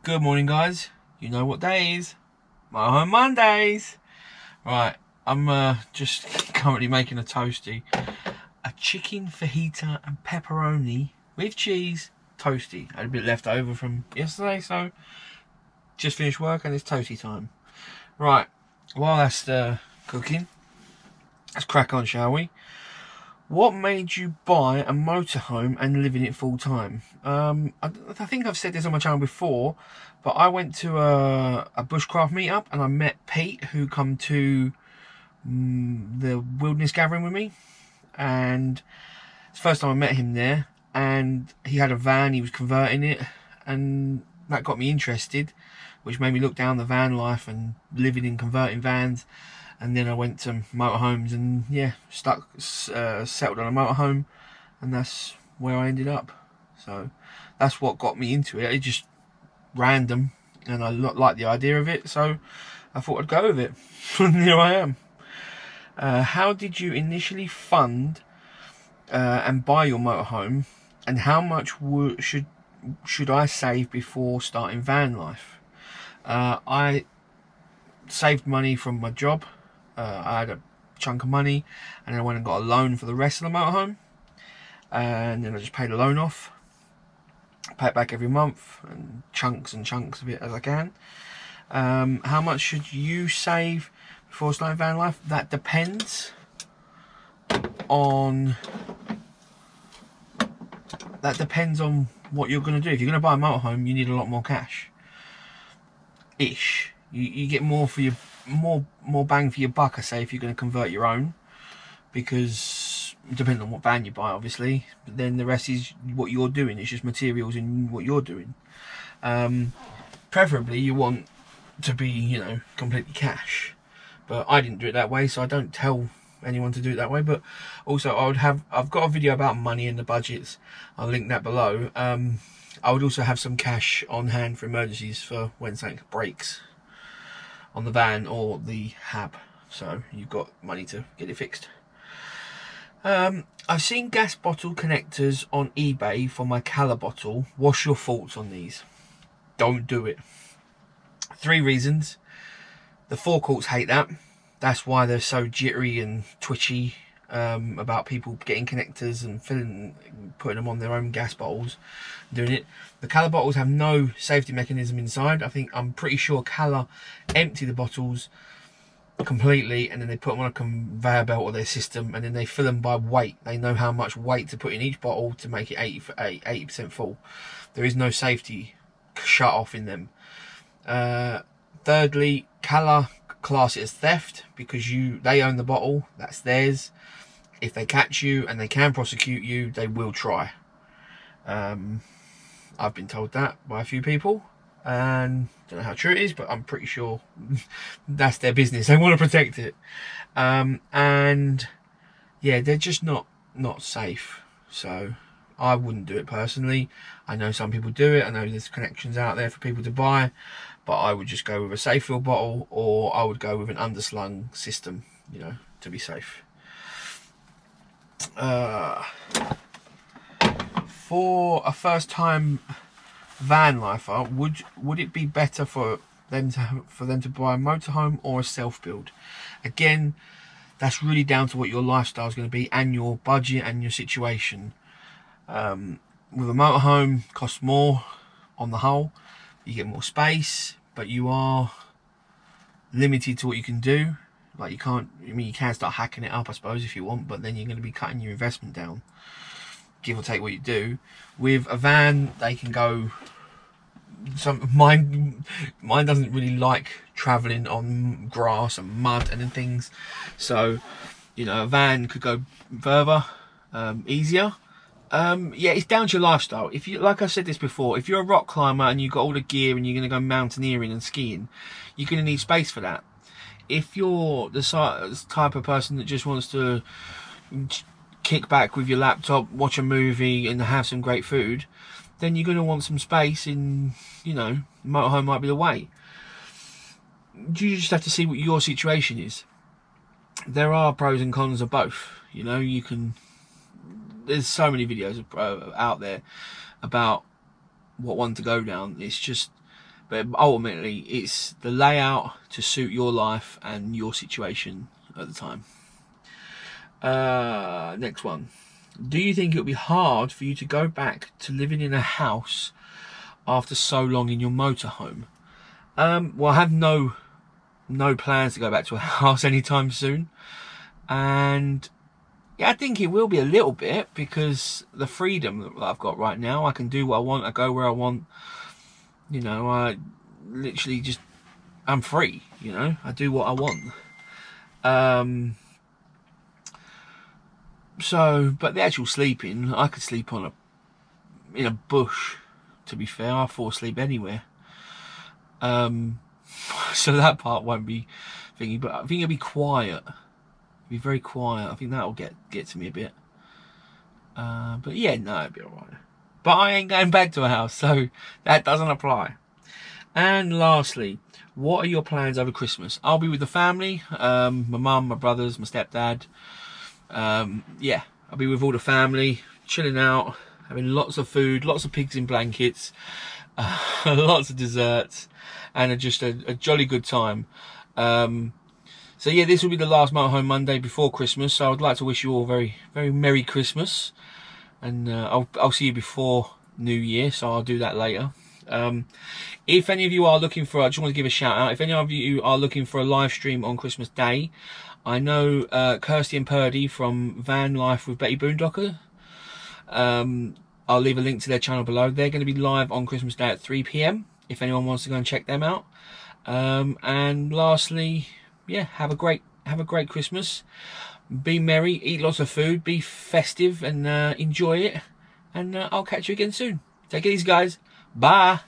Good morning, guys. You know what day is? Motorhome Mondays. Right, I'm just currently making a toasty. A chicken fajita and pepperoni with cheese toasty. I had a bit left over from yesterday, so just finished work and it's toasty time. Right, while that's cooking, let's crack on, shall we? What made you buy a motorhome and live in it full time? I think I've said this on my channel before, but I went to a bushcraft meetup and I met Pete, who come to the wilderness gathering with me, and it's the first time I met him there. And he had a van, he was converting it, and that got me interested, which made me look down the van life and living in converting vans. And then I went to motorhomes and yeah, settled on a motorhome, and that's where I ended up. So that's what got me into it. It's just random, and I like the idea of it, so I thought I'd go with it. And here I am. How did you initially fund and buy your motorhome, and how much should I save before starting van life? I saved money from my job. I had a chunk of money, and then I went and got a loan for the rest of the motorhome, and then I just paid the loan off, pay it back every month, and chunks of it as I can. How much should you save before starting van life? That depends on what you're going to do. If you're going to buy a motorhome, you need a lot more cash ish. You get more for your more bang for your buck, I say, if you're going to convert your own, because depending on what van you buy, obviously, but then the rest is what you're doing. It's just materials and what you're doing. Preferably you want to be, you know, completely cash, but I didn't do it that way, so I don't tell anyone to do it that way. But also I've got a video about money and the budgets, I'll link that below. I would also have some cash on hand for emergencies, for when something breaks on the van or the hab, so you've got money to get it fixed. I've seen gas bottle connectors on eBay for my Calor bottle. What's your thoughts on these? Don't do it. 3 reasons. The forecourts hate that. That's why they're so jittery and twitchy about people getting connectors and putting them on their own gas bottles, doing it. The Calor bottles have no safety mechanism inside. I'm pretty sure Calor empty the bottles completely, and then they put them on a conveyor belt or their system, and then they fill them by weight. They know how much weight to put in each bottle to make it 80% full. There is no safety shut off in them. Thirdly, Calor class it as theft, because they own the bottle, that's theirs. If they catch you, and they can prosecute you, they will try. I've been told that by a few people, and don't know how true it is, but I'm pretty sure that's their business. They want to protect it. And yeah, they're just not safe, so I wouldn't do it personally. I know some people do it. I know there's connections out there for people to buy, but I would just go with a safe fill bottle, or I would go with an underslung system, you know, to be safe. For a first-time van lifer, would it be better for them to buy a motorhome or a self-build? Again, that's really down to what your lifestyle is going to be, and your budget and your situation. With a motorhome, costs more on the whole. You get more space, but you are limited to what you can do. Like, you can't, you can start hacking it up, I suppose, if you want, but then you're going to be cutting your investment down, give or take what you do. With a van, they can go, mine doesn't really like travelling on grass and mud and things, so, you know, a van could go further, easier. Yeah, it's down to your lifestyle. If you, like I said this before, if you're a rock climber and you've got all the gear and you're going to go mountaineering and skiing, you're going to need space for that. If you're the type of person that just wants to kick back with your laptop, watch a movie and have some great food, then you're going to want some space in, you know, motorhome might be the way. You just have to see what your situation is. There are pros and cons of both, you know. There's so many videos out there about what one to go down. It's just But ultimately, it's the layout to suit your life and your situation at the time. Next one. Do you think it would be hard for you to go back to living in a house after so long in your motorhome? Well, I have no plans to go back to a house anytime soon, and yeah, I think it will be a little bit, because the freedom that I've got right now, I can do what I want, I go where I want, you know, I literally just, I'm free, you know, I do what I want. So, but the actual sleeping, I could sleep in a bush, to be fair. I fall asleep anywhere. So that part won't be thingy, but I think it'll be quiet. It'll be very quiet. I think that'll get to me a bit. But yeah, no, it'll be alright. But I ain't going back to a house, so that doesn't apply. And lastly, what are your plans over Christmas? I'll be with the family, my mum, my brothers, my stepdad. Yeah, I'll be with all the family, chilling out, having lots of food, lots of pigs in blankets, lots of desserts, and just a jolly good time. So yeah, this will be the last Motorhome Monday before Christmas, so I'd like to wish you all very, very Merry Christmas, and I'll see you before New Year, so I'll do that later. If any of you are looking for, I just want to give a shout out, if any of you are looking for a live stream on Christmas Day, I know Kirsty and Purdie from Van Life with Boondockers. I'll leave a link to their channel below. They're going to be live on Christmas Day at 3 PM if anyone wants to go and check them out. And lastly, yeah, have a great Christmas. Be merry, eat lots of food, be festive, and enjoy it. And I'll catch you again soon. Take it easy, guys. Bye.